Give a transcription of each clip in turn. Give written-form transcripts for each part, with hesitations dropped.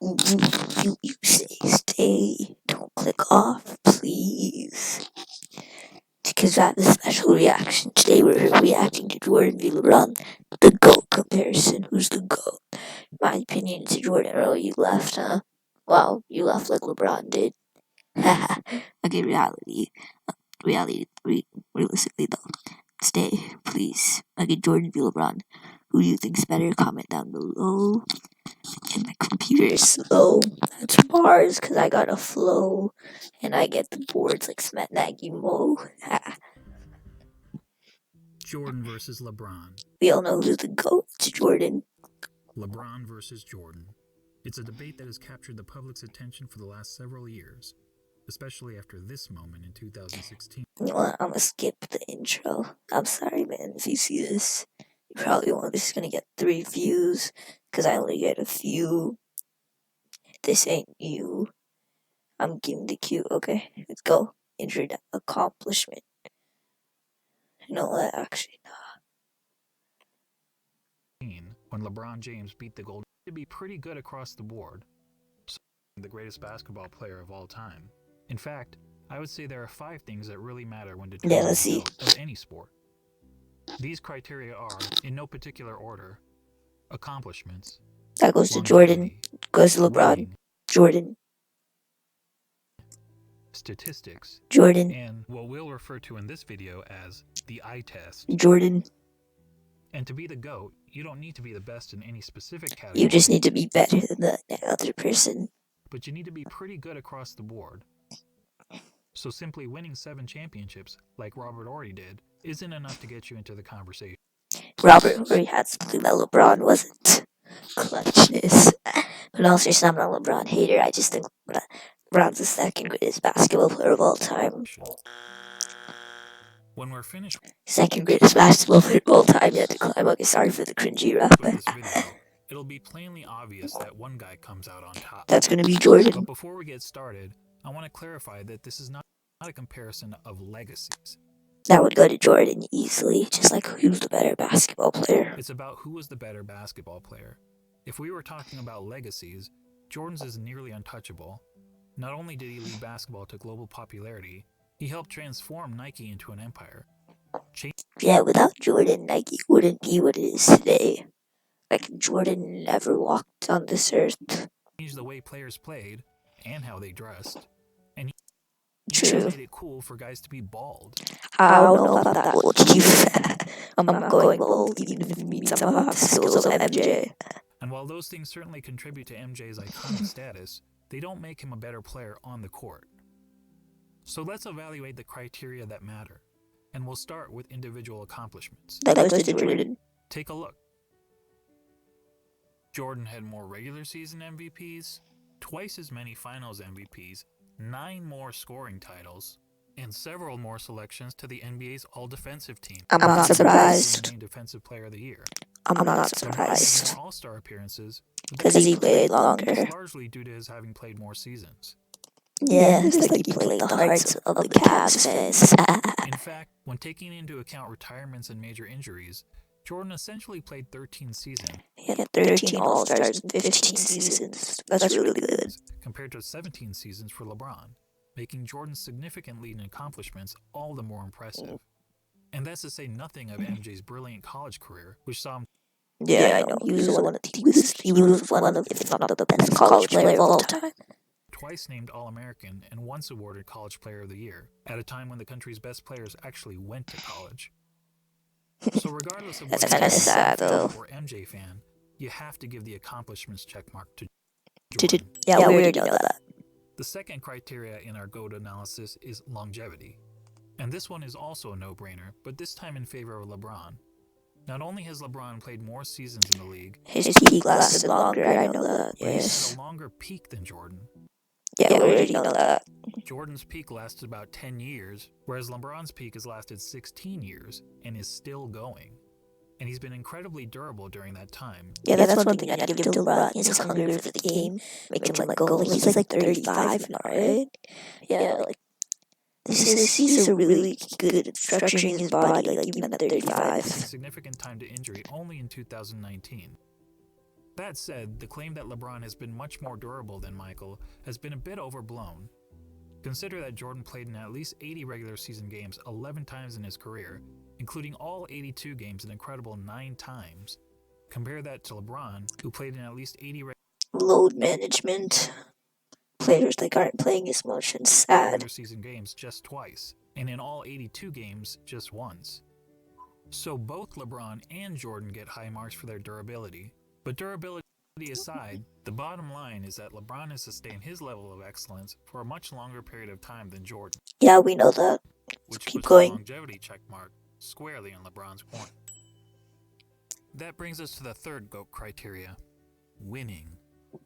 You stay. Don't click off, please. Because I have a special reaction. Today we're reacting to Jordan v. Lebron. The GOAT comparison. Who's the GOAT? My opinion is Jordan. Oh, you left, huh? Wow, you left like LeBron did. Haha. Okay, realistically though. Stay, please. Okay, Jordan v. LeBron. Who do you think's better? Comment down below. And my computer is slow. That's bars, because I got a flow. And I get the boards like Smet Nagy Mo. Jordan versus LeBron. We all know who's the GOAT. It's Jordan. LeBron versus Jordan. It's a debate that has captured the public's attention for the last several years, especially after this moment in 2016. You know what? I'm gonna skip the intro. I'm sorry, man. If you see this, you probably won't. This is gonna get 3 views, because I only get a few. This ain't you. I'm giving the cue. Okay, let's go. Injured accomplishment. You know what? Actually, When LeBron James beat the Golden to be pretty good across the board, the greatest basketball player of all time. In fact, I would say there are 5 things that really matter when determining the GOAT of any sport. These criteria are, in no particular order, accomplishments. That goes to Jordan. Goes to LeBron. Winning, Jordan. Statistics. Jordan. And what we'll refer to in this video as the eye test. Jordan. And to be the GOAT, you don't need to be the best in any specific category. You just need to be better than the other person. But you need to be pretty good across the board. So simply winning 7 championships, like Robert Horry did, isn't enough to get you into the conversation. Robert Horry had something that LeBron wasn't. Clutchness. But also, I'm not a LeBron hater. I just think LeBron's the second greatest basketball player of all time. When we're finished, second greatest basketball player of all time. You had to climb. Okay, sorry for the cringy rap. It'll be plainly obvious that one guy comes out on top. That's gonna be Jordan. But before we get started, I want to clarify that this is not a comparison of legacies. That would go to Jordan easily, just like who's the better basketball player. It's about who was the better basketball player. If we were talking about legacies, Jordan's is nearly untouchable. Not only did he lead basketball to global popularity, he helped transform Nike into an empire. Yeah, without Jordan, Nike wouldn't be what it is today. Like, Jordan never walked on this earth. Changed the way players played and how they dressed. And he made it cool for guys to be bald. I don't know about that, well, Chief. I'm not going bald, even if it means I'm off the skills of MJ. And while those things certainly contribute to MJ's iconic status, they don't make him a better player on the court. So let's evaluate the criteria that matter. And we'll start with individual accomplishments. That goes to Jordan. Take a look. Jordan had more regular season MVPs, twice as many finals MVPs, 9 more scoring titles, and several more selections to the NBA's all-defensive team. I'm not surprised. Named Defensive Player of the Year. I'm not surprised. More All-Star appearances because he played longer. Largely due to his having played more seasons. Yeah, it's like he played the hearts of the Cavs fans. In fact, when taking into account retirements and major injuries, Jordan essentially played 13 seasons. He had 13 All-Stars in 15 seasons. That's really good. Compared to 17 seasons for LeBron, making Jordan's significant lead in accomplishments all the more impressive. And that's to say nothing of MJ's brilliant college career, which saw him... Yeah, I know. He was one of the, if not the best college player of all time. Twice named All-American and once awarded College Player of the Year, at a time when the country's best players actually went to college. So regardless of that's kind of sad, though. Or MJ fan, you have to give the accomplishments checkmark to Jordan. Yeah, we already know that. The second criteria in our GOAT analysis is longevity. And this one is also a no-brainer, but this time in favor of LeBron. Not only has LeBron played more seasons in the league, his peak lasted longer, I know that, but he's had a longer peak than Jordan. Yeah, we already know that. Jordan's peak lasted about 10 years, whereas LeBron's peak has lasted 16 years and is still going. And he's been incredibly durable during that time. Yeah, that's one thing I give to LeBron. He's hungry for the game. Make him like go. He's like 35 now, right? Yeah, like he's a really good at structuring his body, like even at 35. Significant time to injury only in 2019. That said, the claim that LeBron has been much more durable than Michael has been a bit overblown. Consider that Jordan played in at least 80 regular season games 11 times in his career, including all 82 games an incredible 9 times. Compare that to LeBron, who played in at least 80 Load management. Players like aren't playing as much and sad. regular season games just twice, and in all 82 games just once. So both LeBron and Jordan get high marks for their durability. But durability aside, the bottom line is that LeBron has sustained his level of excellence for a much longer period of time than Jordan. Yeah, we know that. Which Keep puts going. the longevity checkmark squarely in LeBron's corner. That brings us to the third GOAT criteria: winning.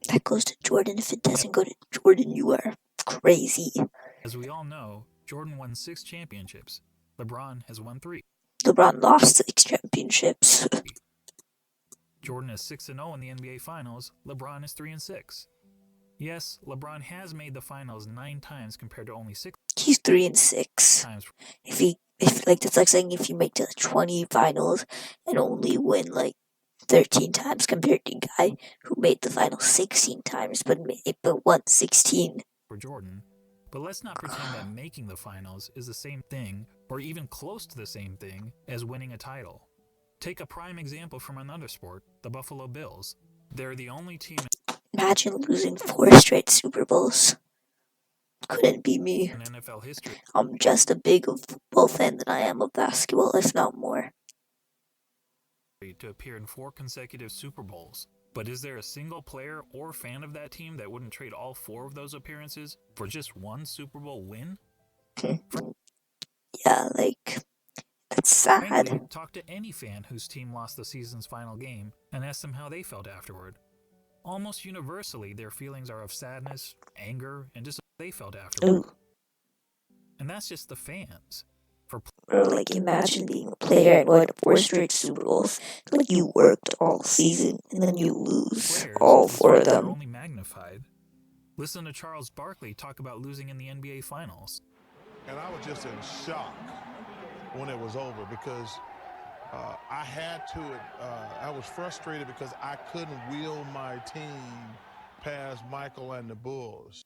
That goes to Jordan. If it doesn't go to Jordan, you are crazy. As we all know, Jordan won 6 championships. LeBron has won 3. LeBron lost 6 championships. Jordan is 6-0 in the NBA Finals. LeBron is 3-6. Yes, LeBron has made the finals 9 times compared to only 6 He's 3-6. times. If like that's like saying if you make the 20 finals and only win like 13 times compared to a guy who made the finals 16 times but won 16. For Jordan. But let's not pretend that making the finals is the same thing, or even close to the same thing, as winning a title. Take a prime example from another sport, the Buffalo Bills. They're the only team Imagine losing 4 straight Super Bowls. Couldn't be me. in NFL history I'm just as big of football fan than I am of basketball, if not more. to appear in 4 consecutive Super Bowls. But is there a single player or fan of that team that wouldn't trade all 4 of those appearances for just one Super Bowl win? Yeah, like, that's sad. Frankly, talk to any fan whose team lost the season's final game and ask them how they felt afterward. Almost universally, their feelings are of sadness, anger, and just they felt afterward. Ooh. And that's just the fans. Or like imagine being a player and going to 4 straight Super Bowls. Like you worked all season and then you lose Players, all these 4 of feelings are them. only magnified. Listen to Charles Barkley talk about losing in the NBA Finals. And I was just in shock when it was over because I was frustrated because I couldn't wheel my team past Michael and the Bulls.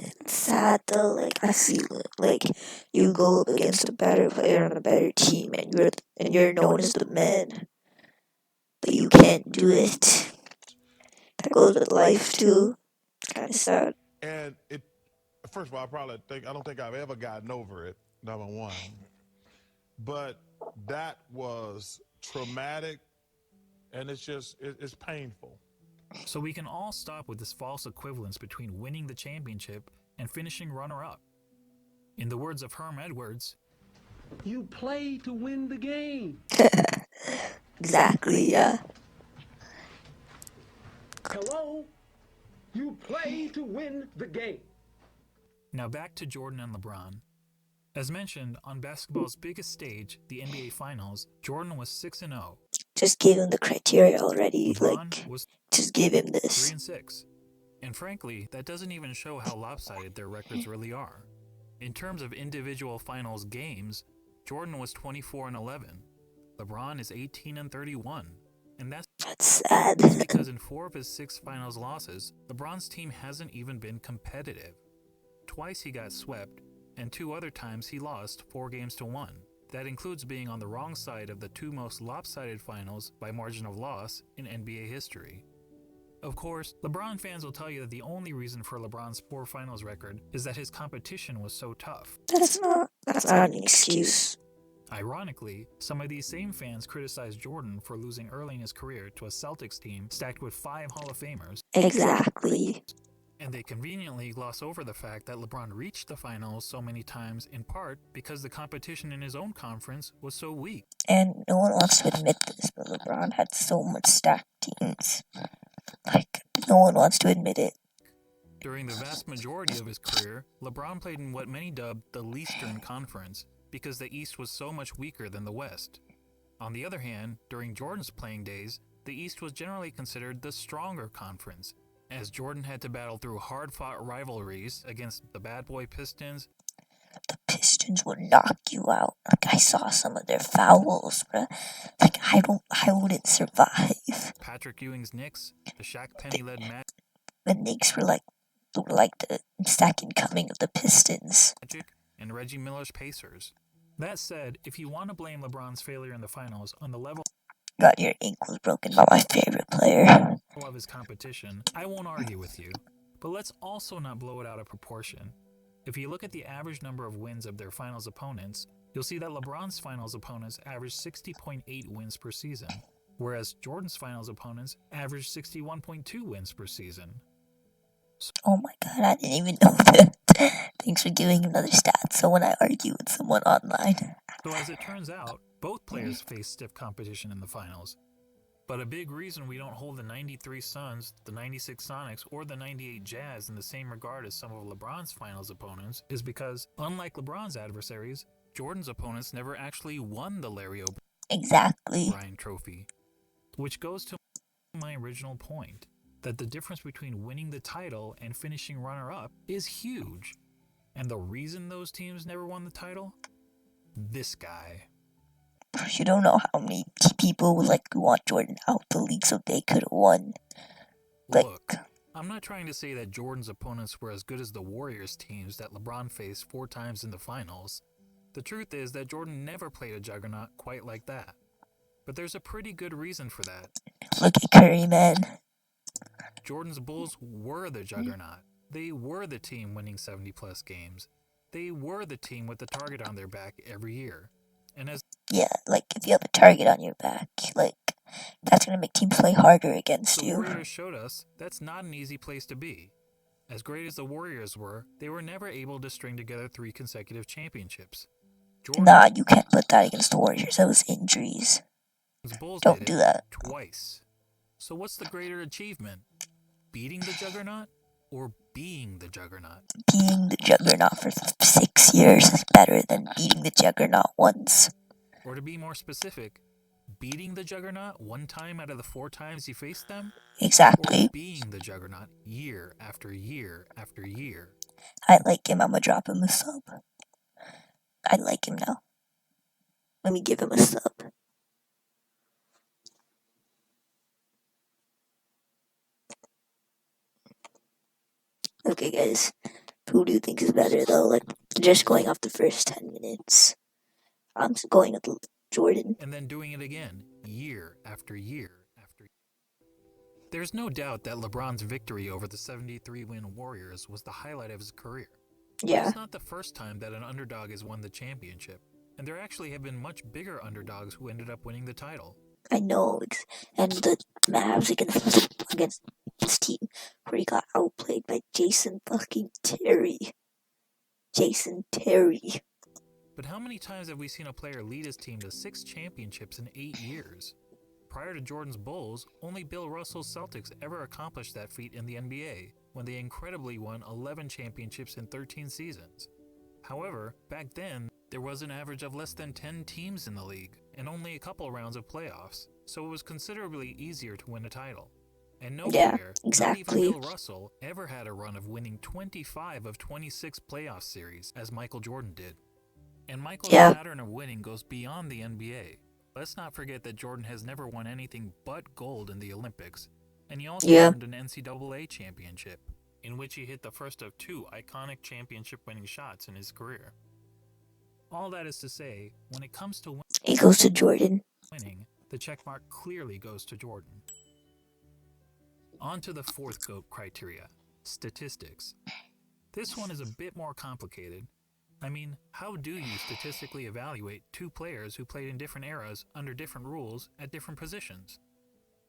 It's sad though, like I see like you go up against a better player on a better team and you're known as the man. But you can't do it. That goes with life too. Kinda sad. And first of all, I don't think I've ever gotten over it, number one. But that was traumatic and it's painful. So we can all stop with this false equivalence between winning the championship and finishing runner-up. In the words of Herm Edwards, you play to win the game. Exactly, yeah. Hello? You play to win the game. Now back to Jordan and LeBron. As mentioned, on basketball's biggest stage, the NBA Finals, Jordan was 6-0. Just give him the criteria already. LeBron was just give him this. 3-6. And frankly, that doesn't even show how lopsided their records really are. In terms of individual finals games, Jordan was 24-11. LeBron is 18-31. And that's sad. because in 4 of his 6 finals losses, LeBron's team hasn't even been competitive. Twice he got swept, and 2 other times he lost 4-1. That includes being on the wrong side of the 2 most lopsided finals by margin of loss in NBA history. Of course, LeBron fans will tell you that the only reason for LeBron's poor finals record is that his competition was so tough. That's not an excuse. Ironically, some of these same fans criticize Jordan for losing early in his career to a Celtics team stacked with 5 Hall of Famers. Exactly. And they conveniently gloss over the fact that LeBron reached the finals so many times in part because the competition in his own conference was so weak. And no one wants to admit this, but LeBron had so much stacked teams. Like, no one wants to admit it. During the vast majority of his career, LeBron played in what many dubbed the Leastern Conference because the East was so much weaker than the West. On the other hand, during Jordan's playing days, the East was generally considered the stronger conference, as Jordan had to battle through hard-fought rivalries against the Bad Boy Pistons, The Pistons. Pistons would knock you out. Like, I saw some of their fouls, but like, I wouldn't survive. Patrick Ewing's Knicks, the Shaq Penny-led The Knicks were like the second coming of the Pistons. Magic, and Reggie Miller's Pacers. That said, if you want to blame LeBron's failure in the finals on the level Got your ankles broken by my favorite player of his competition, I won't argue with you. But let's also not blow it out of proportion. If you look at the average number of wins of their finals opponents, you'll see that LeBron's finals opponents averaged 60.8 wins per season, whereas Jordan's finals opponents averaged 61.2 wins per season. Oh my god, I didn't even know that. Thanks for giving another stat, so when I argue with someone online. So as it turns out, both players face stiff competition in the finals. But a big reason we don't hold the 93 Suns, the 96 Sonics, or the 98 Jazz in the same regard as some of LeBron's finals opponents is because, unlike LeBron's adversaries, Jordan's opponents never actually won the Larry O'Brien Trophy. Which goes to my original point, that the difference between winning the title and finishing runner-up is huge. And the reason those teams never won the title? This guy. You don't know how many people would want Jordan out the league so they could have won. Look, I'm not trying to say that Jordan's opponents were as good as the Warriors teams that LeBron faced 4 times in the finals. The truth is that Jordan never played a juggernaut quite like that. But there's a pretty good reason for that. Look at Curry, man. Jordan's Bulls were the juggernaut. They were the team winning 70-plus games. They were the team with the target on their back every year. And as if you have a target on your back, that's going to make teams play harder against you. The Warriors showed us that's not an easy place to be. As great as the Warriors were, they were never able to string together 3 consecutive championships. Nah, you can't put that against the Warriors. That was injuries. Bulls Don't do that. Twice. So what's the greater achievement? Beating the juggernaut or being the juggernaut? Being the juggernaut for 6 years is better than beating the juggernaut once. Or to be more specific, beating the juggernaut 1 time out of the 4 times you faced them? Exactly. Or being the juggernaut year after year after year? I like him. I'm gonna drop him a sub. I like him now. Let me give him a sub. Okay, guys. Who do you think is better, though? Just going off the first 10 minutes. I'm going with Jordan. And then doing it again, year after year after year. There's no doubt that LeBron's victory over the 73-win Warriors was the highlight of his career. Yeah. But it's not the first time that an underdog has won the championship. And there actually have been much bigger underdogs who ended up winning the title. I know, and the Mavs against this team where he got outplayed by Jason fucking Terry. Jason Terry. But how many times have we seen a player lead his team to 6 championships in 8 years? Prior to Jordan's Bulls, only Bill Russell's Celtics ever accomplished that feat in the NBA, when they incredibly won 11 championships in 13 seasons. However, back then, there was an average of less than 10 teams in the league, and only a couple rounds of playoffs, so it was considerably easier to win a title. And no player, not even Bill Russell, ever had a run of winning 25 of 26 playoff series, as Michael Jordan did. And Michael's pattern of winning goes beyond the NBA. Let's not forget that Jordan has never won anything but gold in the Olympics, and he also earned an NCAA championship, in which he hit the first of 2 iconic championship-winning shots in his career. All that is to say, when it comes to it goes to Jordan. Winning, the checkmark clearly goes to Jordan. On to the 4th GOAT criteria, statistics. This one is a bit more complicated. I mean, how do you statistically evaluate 2 players who played in different eras under different rules at different positions?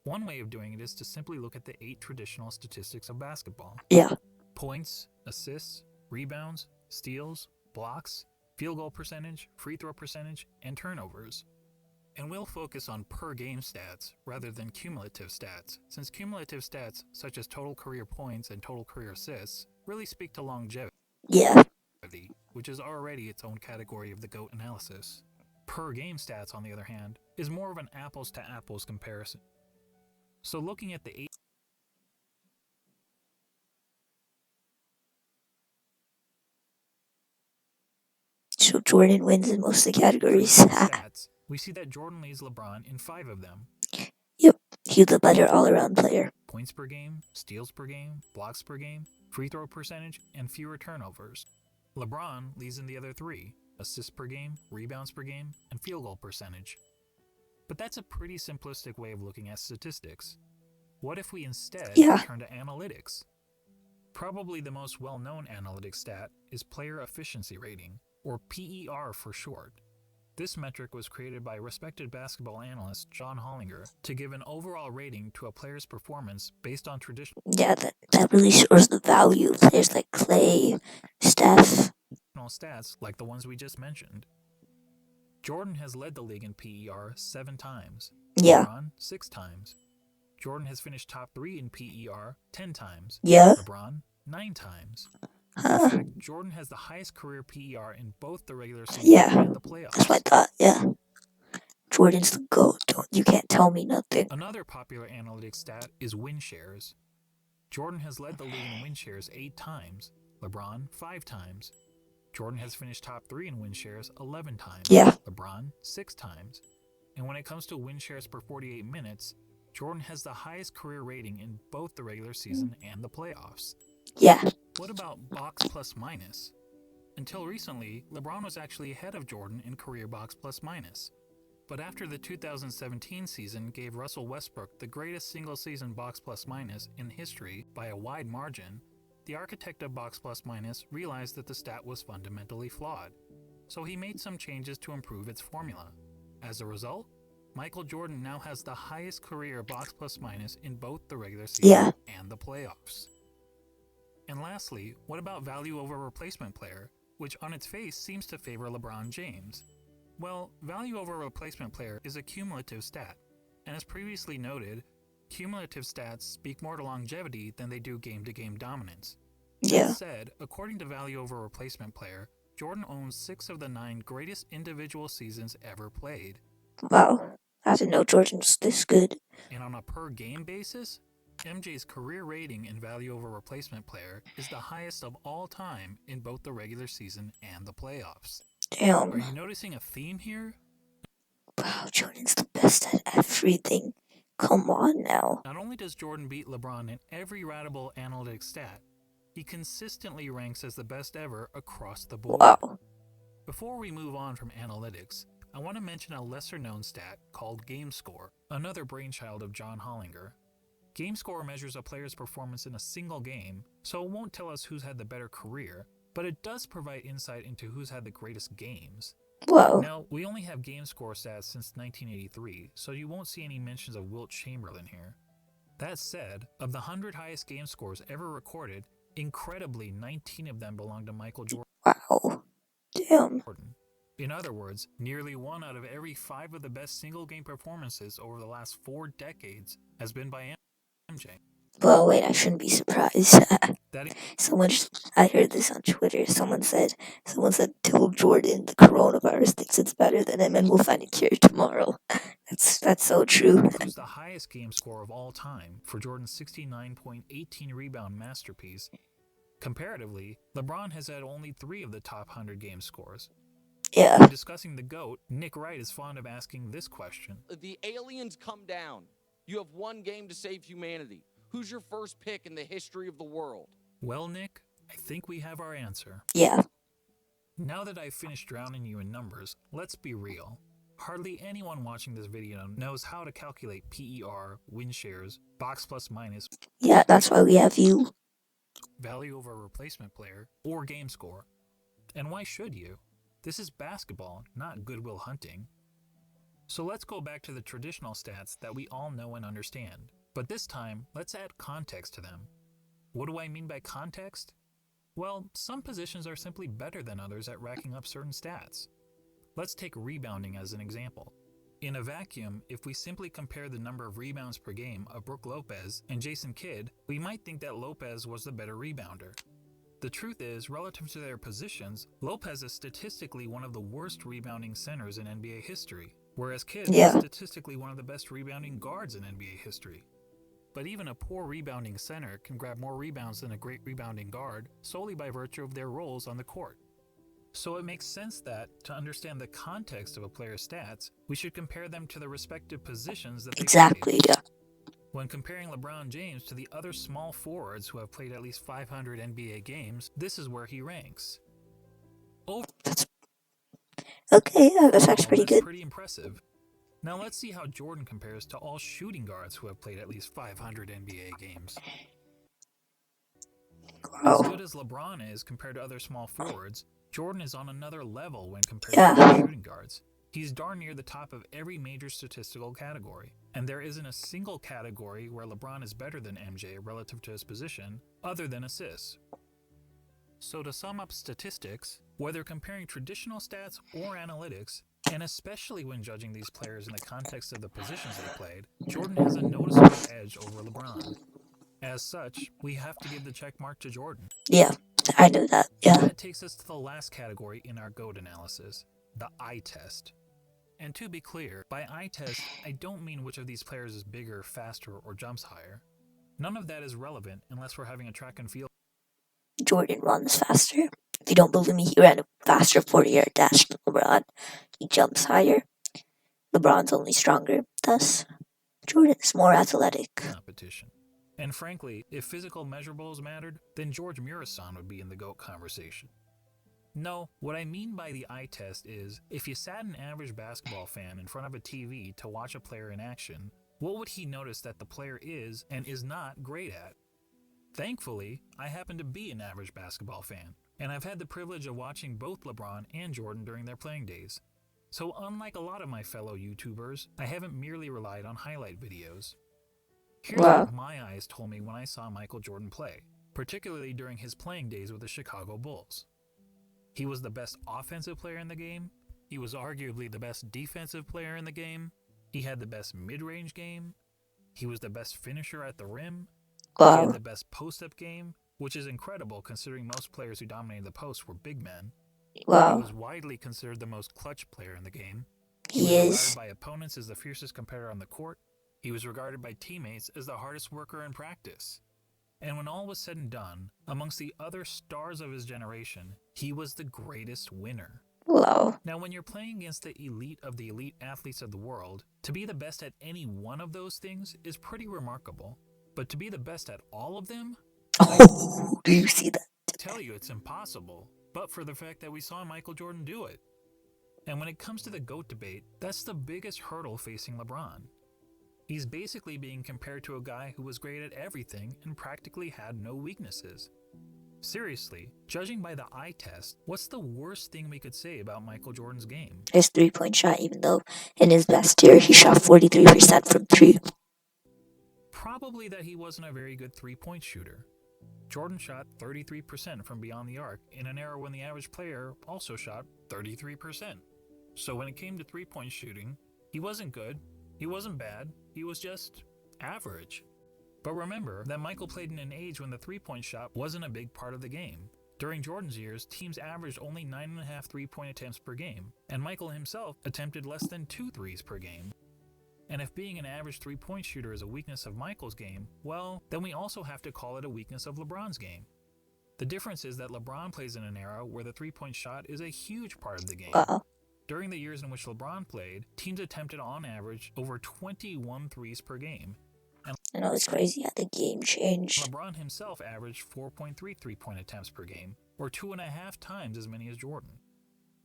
One way of doing it is to simply look at the 8 traditional statistics of basketball. Yeah. Points, assists, rebounds, steals, blocks, field goal percentage, free throw percentage, and turnovers. And we'll focus on per-game stats rather than cumulative stats, since cumulative stats such as total career points and total career assists really speak to longevity. Yeah. Which is already its own category of the GOAT analysis. Per-game stats, on the other hand, is more of an apples-to-apples comparison. So looking at the 8... So Jordan wins in most of the categories. For stats, we see that Jordan leads LeBron in 5 of them. Yep, he's the better all-around player. Points per game, steals per game, blocks per game, free throw percentage, and fewer turnovers. LeBron leads in the other 3, assists per game, rebounds per game, and field goal percentage. But that's a pretty simplistic way of looking at statistics. What if we instead turn to analytics? Probably the most well-known analytic stat is player efficiency rating, or PER for short. This metric was created by respected basketball analyst John Hollinger to give an overall rating to a player's performance based on traditional that really shows the value of players like Clay, Steph. Stats like the ones we just mentioned. Jordan has led the league in PER 7 times. LeBron 6 times. Jordan has finished top 3 in PER 10 times. LeBron 9 times. In fact, Jordan has the highest career PER in both the regular season and the playoffs. That's what I thought, Jordan's the GOAT. You can't tell me nothing. Another popular analytics stat is win shares. Jordan has led the league in win shares 8 times. LeBron 5 times. Jordan has finished top 3 in win shares 11 times. LeBron 6 times. And when it comes to win shares per 48 minutes, Jordan has the highest career rating in both the regular season and the playoffs. What about box plus minus? Until recently, LeBron was actually ahead of Jordan in career box plus minus. But after the 2017 season gave Russell Westbrook the greatest single-season box plus minus in history by a wide margin, the architect of box plus minus realized that the stat was fundamentally flawed. So he made some changes to improve its formula. As a result, Michael Jordan now has the highest career box plus minus in both the regular season and the playoffs. And lastly, what about value over replacement player, which on its face seems to favor LeBron James? Well, value over replacement player is a cumulative stat, and as previously noted, cumulative stats speak more to longevity than they do game-to-game dominance. That said, according to value over replacement player, Jordan owns 6 of the 9 greatest individual seasons ever played. Wow, I didn't know Jordan was this good. And on a per-game basis, MJ's career rating in value over replacement player is the highest of all time in both the regular season and the playoffs. Damn. Are you noticing a theme here? Wow, Jordan's the best at everything. Come on now. Not only does Jordan beat LeBron in every ratable analytics stat, he consistently ranks as the best ever across the board. Wow. Before we move on from analytics, I want to mention a lesser-known stat called game score, another brainchild of John Hollinger. Game score measures a player's performance in a single game, so it won't tell us who's had the better career, but it does provide insight into who's had the greatest games. Whoa. Now, we only have game score stats since 1983, so you won't see any mentions of Wilt Chamberlain here. That said, of the 100 highest game scores ever recorded, incredibly 19 of them belong to Michael Jordan. Wow. Damn. In other words, nearly 1 out of every 5 of the best single-game performances over the last 4 decades has been by MJ. Well, wait, I shouldn't be surprised. I heard this on Twitter. Someone said, tell Jordan the coronavirus thinks it's better than him and we'll find a cure tomorrow. That's so true. Who's the highest game score of all time for Jordan's 69.18 rebound masterpiece. Comparatively, LeBron has had only 3 of the top 100 game scores. When discussing the GOAT, Nick Wright is fond of asking this question. The aliens come down. You have 1 game to save humanity. Who's your first pick in the history of the world? Well, Nick, I think we have our answer. Now that I've finished drowning you in numbers, let's be real. Hardly anyone watching this video knows how to calculate PER, win shares, box plus minus. Yeah, that's why we have you. Value over replacement player, or game score. And why should you? This is basketball, not Goodwill Hunting. So let's go back to the traditional stats that we all know and understand. But this time, let's add context to them. What do I mean by context? Well, some positions are simply better than others at racking up certain stats. Let's take rebounding as an example. In a vacuum, if we simply compare the number of rebounds per game of Brook Lopez and Jason Kidd, we might think that Lopez was the better rebounder. The truth is, relative to their positions, Lopez is statistically one of the worst rebounding centers in NBA history, whereas Kidd is statistically one of the best rebounding guards in NBA history. But even a poor rebounding center can grab more rebounds than a great rebounding guard solely by virtue of their roles on the court. So it makes sense that, to understand the context of a player's stats, we should compare them to the respective positions that they Exactly, played. yeah. When comparing LeBron James to the other small forwards who have played at least 500 NBA games, this is where he ranks. Okay, yeah, that's actually pretty That's good. pretty impressive. Now let's see how Jordan compares to all shooting guards who have played at least 500 NBA games. As good as LeBron is compared to other small forwards, Jordan is on another level when compared to other shooting guards. He's darn near the top of every major statistical category, and there isn't a single category where LeBron is better than MJ relative to his position, other than assists. So to sum up statistics, whether comparing traditional stats or analytics, and especially when judging these players in the context of the positions they played, Jordan has a noticeable edge over LeBron. As such, we have to give the check mark to Jordan. Yeah, I know that, yeah. And that takes us to the last category in our GOAT analysis, the eye test. And to be clear, by eye test, I don't mean which of these players is bigger, faster, or jumps higher. None of that is relevant unless we're having a track and field. Jordan runs faster. If you don't believe me, he ran a faster 40-yard dash than LeBron. He jumps higher. LeBron's only stronger. Thus, Jordan is more athletic. Competition. And frankly, if physical measurables mattered, then George Murasan would be in the GOAT conversation. No, what I mean by the eye test is, if you sat an average basketball fan in front of a TV to watch a player in action, what would he notice that the player is and is not great at? Thankfully, I happen to be an average basketball fan, and I've had the privilege of watching both LeBron and Jordan during their playing days. So unlike a lot of my fellow YouTubers, I haven't merely relied on highlight videos. Here's what my eyes told me when I saw Michael Jordan play, particularly during his playing days with the Chicago Bulls. He was the best offensive player in the game. He was arguably the best defensive player in the game. He had the best mid-range game. He was the best finisher at the rim. He had the best post-up game, which is incredible considering most players who dominated the post were big men. He was widely considered the most clutch player in the game. He was regarded by opponents as the fiercest competitor on the court. He was regarded by teammates as the hardest worker in practice. And when all was said and done, amongst the other stars of his generation, he was the greatest winner. Now, when you're playing against the elite of the elite athletes of the world, to be the best at any one of those things is pretty remarkable. But to be the best at all of them? Oh, do you see that? I tell you, it's impossible, but for the fact that we saw Michael Jordan do it. And when it comes to the GOAT debate, that's the biggest hurdle facing LeBron. He's basically being compared to a guy who was great at everything and practically had no weaknesses. Seriously, judging by the eye test, what's the worst thing we could say about Michael Jordan's game? His three-point shot, even though in his best year he shot 43% from three. Probably that he wasn't a very good three-point shooter. Jordan shot 33% from beyond the arc in an era when the average player also shot 33%. So when it came to three-point shooting, he wasn't good, he wasn't bad, he was just average. But remember that Michael played in an age when the three-point shot wasn't a big part of the game. During Jordan's years, teams averaged only 9.5 three-point attempts per game, and Michael himself attempted less than 2 threes per game. And if being an average three-point shooter is a weakness of Michael's game, well, then we also have to call it a weakness of LeBron's game. The difference is that LeBron plays in an era where the three-point shot is a huge part of the game. During the years in which LeBron played, teams attempted on average over 21 threes per game. I know, it's crazy how the game changed. LeBron himself averaged 4.3 three-point attempts per game, or 2.5 times as many as Jordan.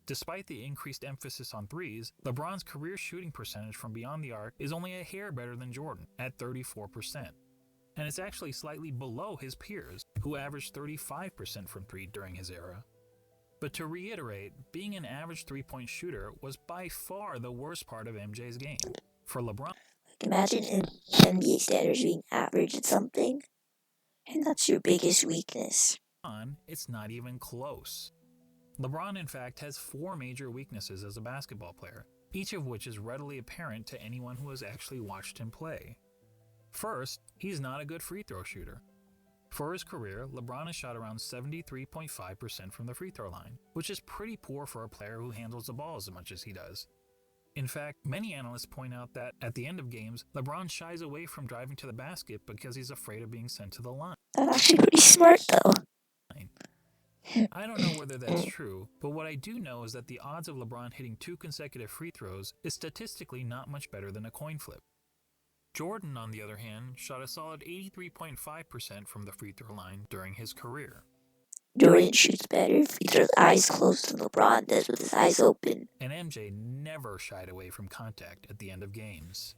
Despite the increased emphasis on threes, LeBron's career shooting percentage from beyond the arc is only a hair better than Jordan, at 34%. And it's actually slightly below his peers, who averaged 35% from three during his era. But to reiterate, being an average three-point shooter was by far the worst part of MJ's game. For LeBron, imagine in NBA standards being average at something, and that's your biggest weakness. It's not even close. LeBron, in fact, has 4 major weaknesses as a basketball player, each of which is readily apparent to anyone who has actually watched him play. First, he's not a good free throw shooter. For his career, LeBron has shot around 73.5% from the free throw line, which is pretty poor for a player who handles the ball as much as he does. In fact, many analysts point out that, at the end of games, LeBron shies away from driving to the basket because he's afraid of being sent to the line. That's actually pretty smart, though. I don't know whether that's true, but what I do know is that the odds of LeBron hitting 2 consecutive free throws is statistically not much better than a coin flip. Jordan, on the other hand, shot a solid 83.5% from the free throw line during his career. Jordan shoots better if he throws eyes closed than LeBron does with his eyes open. And MJ never shied away from contact at the end of games.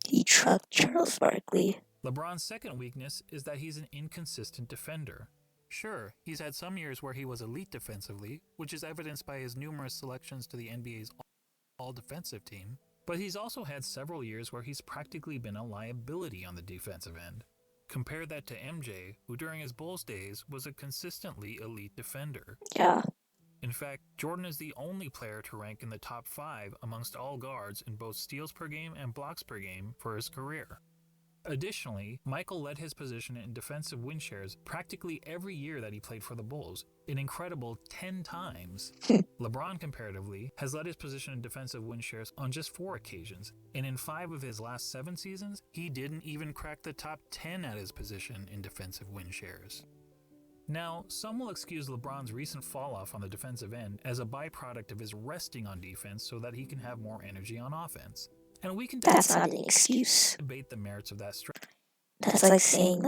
He trucked Charles Barkley. LeBron's second weakness is that he's an inconsistent defender. Sure, he's had some years where he was elite defensively, which is evidenced by his numerous selections to the NBA's all-defensive team, but he's also had several years where he's practically been a liability on the defensive end. Compare that to MJ, who during his Bulls days was a consistently elite defender. Yeah. In fact, Jordan is the only player to rank in the top 5 amongst all guards in both steals per game and blocks per game for his career. Additionally, Michael led his position in defensive win shares practically every year that he played for the Bulls, an incredible 10 times. LeBron, comparatively, has led his position in defensive win shares on just 4 occasions, and in 5 of his last 7 seasons, he didn't even crack the top 10 at his position in defensive win shares. Now, some will excuse LeBron's recent fall-off on the defensive end as a byproduct of his resting on defense so that he can have more energy on offense. And we can That's not an excuse. debate the merits of that strategy. That's like saying,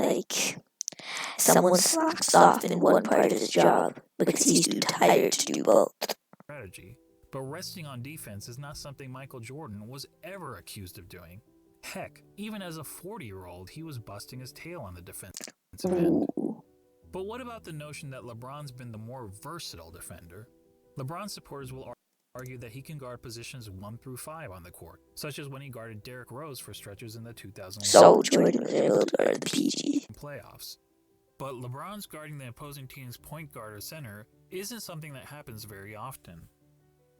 someone slacks off in one part of his job because he's too tired to do both. But resting on defense is not something Michael Jordan was ever accused of doing. Heck, even as a 40-year-old, he was busting his tail on the defensive end. But what about the notion that LeBron's been the more versatile defender? LeBron supporters will argue that he can guard positions 1 through 5 on the court, such as when he guarded Derrick Rose for stretches in the 2011 So Jordan was able to guard the PG playoffs. But LeBron's guarding the opposing team's point guard or center isn't something that happens very often.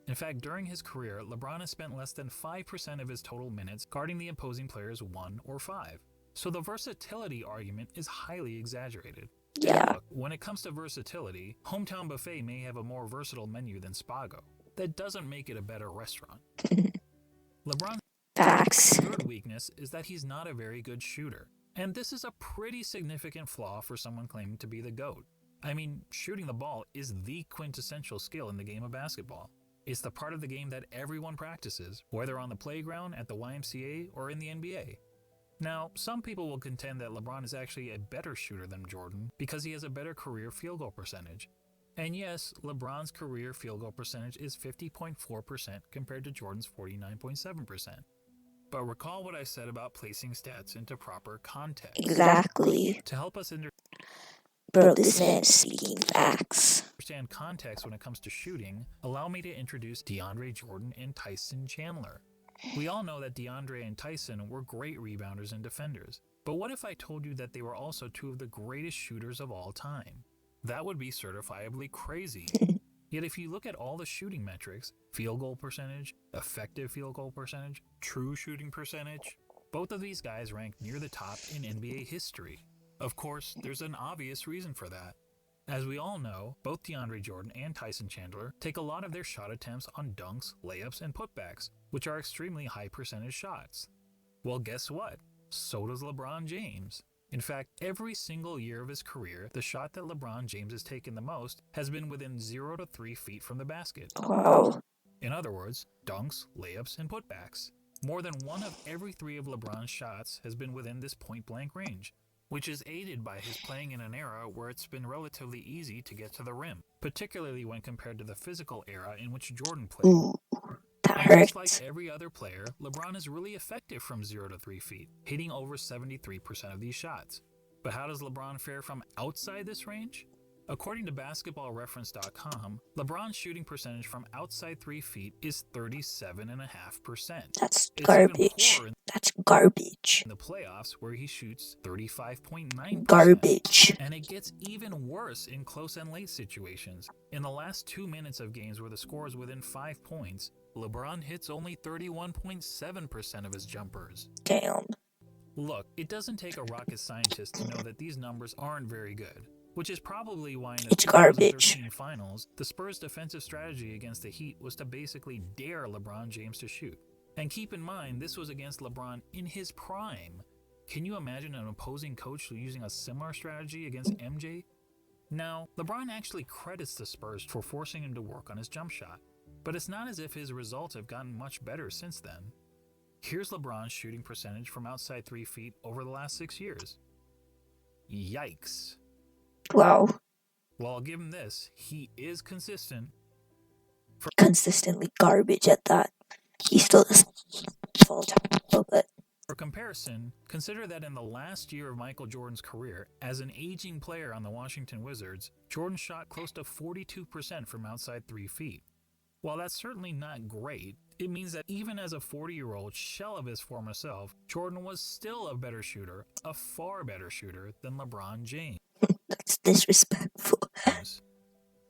In fact, during his career, LeBron has spent less than 5% of his total minutes guarding the opposing players 1 or 5. So the versatility argument is highly exaggerated. Yeah. Look, when it comes to versatility, Hometown Buffet may have a more versatile menu than Spago. That doesn't make it a better restaurant. LeBron's third weakness is that he's not a very good shooter. And this is a pretty significant flaw for someone claiming to be the GOAT. I mean, shooting the ball is the quintessential skill in the game of basketball. It's the part of the game that everyone practices, whether on the playground, at the YMCA, or in the NBA. Now, some people will contend that LeBron is actually a better shooter than Jordan because he has a better career field goal percentage. And yes, LeBron's career field goal percentage is 50.4% compared to Jordan's 49.7%. But recall what I said about placing stats into proper context. Exactly. To help us Bro, this man is speaking facts. Understand context when it comes to shooting, allow me to introduce DeAndre Jordan and Tyson Chandler. We all know that DeAndre and Tyson were great rebounders and defenders. But what if I told you that they were also 2 of the greatest shooters of all time? That would be certifiably crazy. Yet if you look at all the shooting metrics, field goal percentage, effective field goal percentage, true shooting percentage, both of these guys rank near the top in NBA history. Of course, there's an obvious reason for that. As we all know, both DeAndre Jordan and Tyson Chandler take a lot of their shot attempts on dunks, layups, and putbacks, which are extremely high percentage shots. Well, guess what? So does LeBron James. In fact, every single year of his career, the shot that LeBron James has taken the most has been within 0 to 3 feet from the basket. Wow. In other words, dunks, layups, and putbacks. More than 1 of every 3 of LeBron's shots has been within this point-blank range, which is aided by his playing in an era where it's been relatively easy to get to the rim, particularly when compared to the physical era in which Jordan played. Ooh, that And hurts. just like every other player, LeBron is really effective from 0 to 3 feet, hitting over 73% of these shots. But how does LeBron fare from outside this range? According to basketballreference.com, LeBron's shooting percentage from outside 3 feet is 37.5%. That's It's garbage. even poorer That's garbage. in the playoffs, where he shoots 35.9%. Garbage. And it gets even worse in close and late situations. In the last 2 minutes of games where the score is within 5 points, LeBron hits only 31.7% of his jumpers. Damn. Look, it doesn't take a rocket scientist to know that these numbers aren't very good, which is probably why in the It's garbage. 2013 finals, the Spurs' defensive strategy against the Heat was to basically dare LeBron James to shoot. And keep in mind, this was against LeBron in his prime. Can you imagine an opposing coach using a similar strategy against MJ? Now, LeBron actually credits the Spurs for forcing him to work on his jump shot, but it's not as if his results have gotten much better since then. Here's LeBron's shooting percentage from outside 3 feet over the last 6 years. Yikes. Wow. Well, I'll give him this. He is consistent. Consistently garbage at that. He still doesn't fall down, but For comparison, consider that in the last year of Michael Jordan's career, as an aging player on the Washington Wizards, Jordan shot close to 42% from outside 3 feet. While that's certainly not great, it means that even as a 40-year-old shell of his former self, Jordan was still a better shooter, a far better shooter than LeBron James. that's disrespectful.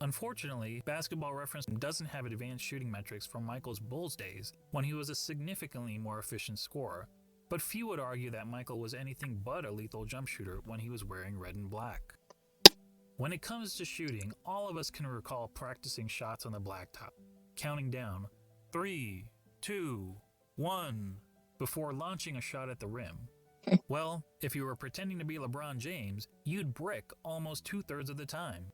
Unfortunately, Basketball Reference doesn't have advanced shooting metrics from Michael's Bulls days when he was a significantly more efficient scorer, but few would argue that Michael was anything but a lethal jump shooter when he was wearing red and black. When it comes to shooting, all of us can recall practicing shots on the blacktop, counting down 3, 2, 1 before launching a shot at the rim. Well, if you were pretending to be LeBron James, you'd brick almost 2/3 of the time.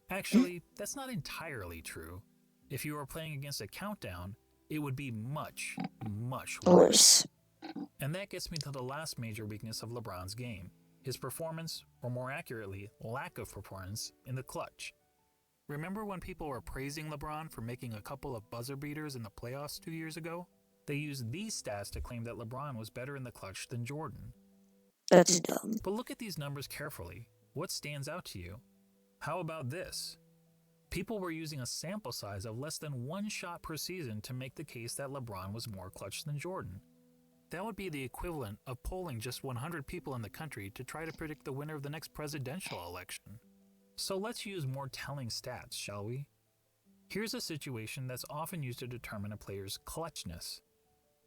Actually, that's not entirely true. If you were playing against a countdown, it would be much, much worse. And that gets me to the last major weakness of LeBron's game, his performance, or more accurately, lack of performance, in the clutch. Remember when people were praising LeBron for making a couple of buzzer beaters in the playoffs 2 years ago? They used these stats to claim that LeBron was better in the clutch than Jordan. That's dumb. But look at these numbers carefully. What stands out to you? How about this? People were using a sample size of less than 1 shot per season to make the case that LeBron was more clutch than Jordan. That would be the equivalent of polling just 100 people in the country to try to predict the winner of the next presidential election. So let's use more telling stats, shall we? Here's a situation that's often used to determine a player's clutchness.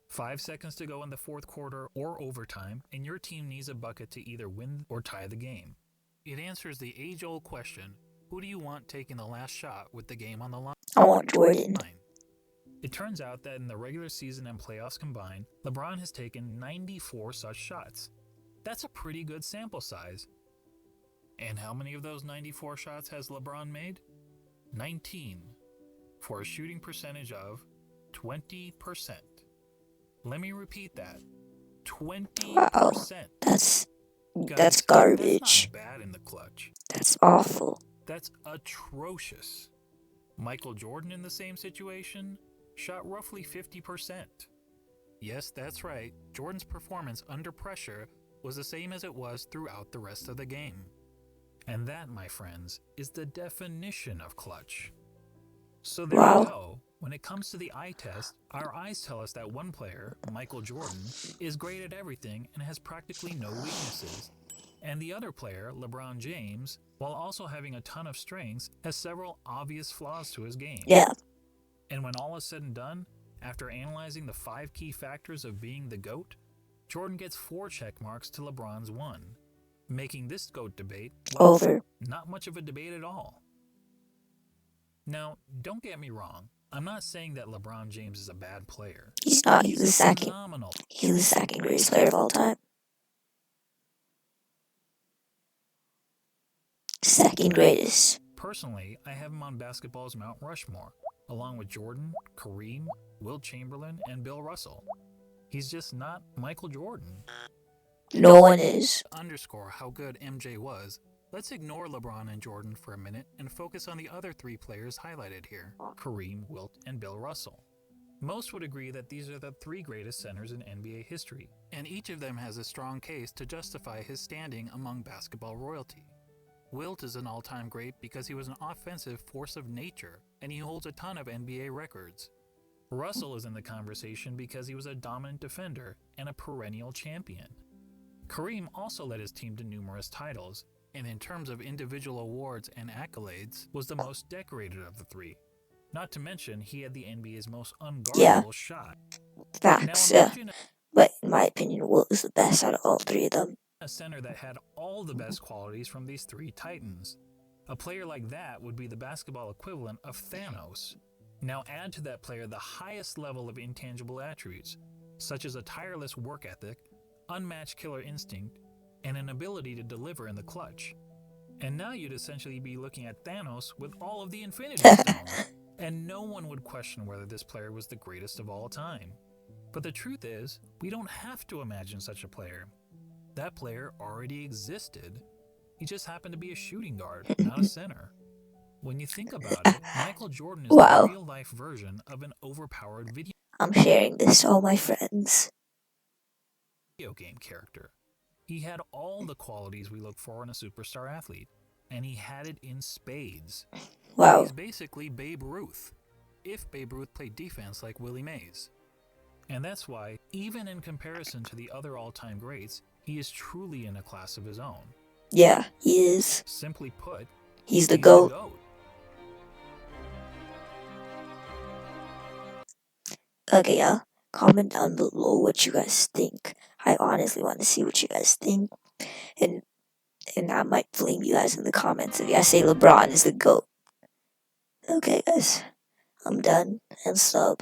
5 seconds to go in the fourth quarter or overtime, and your team needs a bucket to either win or tie the game. It answers the age-old question, who do you want taking the last shot with the game on the line? I want Jordan. It turns out that in the regular season and playoffs combined, LeBron has taken 94 such shots. That's a pretty good sample size. And how many of those 94 shots has LeBron made? 19, for a shooting percentage of 20%. Let me repeat that. 20%. Wow. That's garbage. That's not bad in the clutch. That's awful. That's atrocious. Michael Jordan in the same situation shot roughly 50%. Yes, that's right. Jordan's performance under pressure was the same as it was throughout the rest of the game. And that, my friends, is the definition of clutch. So there you go. When it comes to the eye test, our eyes tell us that one player, Michael Jordan, is great at everything and has practically no weaknesses. And the other player, LeBron James, while also having a ton of strengths, has several obvious flaws to his game. Yeah. And when all is said and done, after analyzing the 5 key factors of being the GOAT, Jordan gets 4 check marks to LeBron's 1, making this GOAT debate, well, over. Not much of a debate at all. Now, don't get me wrong. I'm not saying that LeBron James is a bad player. He's not. He's the second. Phenomenal. He's the second greatest player of all time. Second greatest. Personally, I have him on basketball's Mount Rushmore, along with Jordan, Kareem, Wilt Chamberlain, and Bill Russell. He's just not Michael Jordan. No one is. To underscore how good MJ was, let's ignore LeBron and Jordan for a minute and focus on the other 3 players highlighted here, Kareem, Wilt, and Bill Russell. Most would agree that these are the 3 greatest centers in NBA history, and each of them has a strong case to justify his standing among basketball royalty. Wilt is an all-time great because he was an offensive force of nature, and he holds a ton of NBA records. Russell is in the conversation because he was a dominant defender and a perennial champion. Kareem also led his team to numerous titles, and in terms of individual awards and accolades, was the most decorated of the 3. Not to mention, he had the NBA's most unguardable shot. Facts, now, yeah. But in my opinion, Wilt is the best out of all 3 of them. A center that had all the best qualities from these 3 titans. A player like that would be the basketball equivalent of Thanos. Now add to that player the highest level of intangible attributes, such as a tireless work ethic, unmatched killer instinct, and an ability to deliver in the clutch. And now you'd essentially be looking at Thanos with all of the Infinity Stones, and no one would question whether this player was the greatest of all time. But the truth is, we don't have to imagine such a player. That player already existed. He just happened to be a shooting guard, not a center. When you think about it, Michael Jordan is Wow. the real-life version of an overpowered video I'm sharing this to all my friends. game character. He had all the qualities we look for in a superstar athlete, and he had it in spades. Wow. He's basically Babe Ruth, if Babe Ruth played defense like Willie Mays. And that's why, even in comparison to the other all-time greats, he is truly in a class of his own. Yeah, he is. Simply put, He's the GOAT. Okay, y'all. Comment down below what you guys think. I honestly want to see what you guys think. And I might flame you guys in the comments if you guys say LeBron is the GOAT. Okay, guys. I'm done. And sub.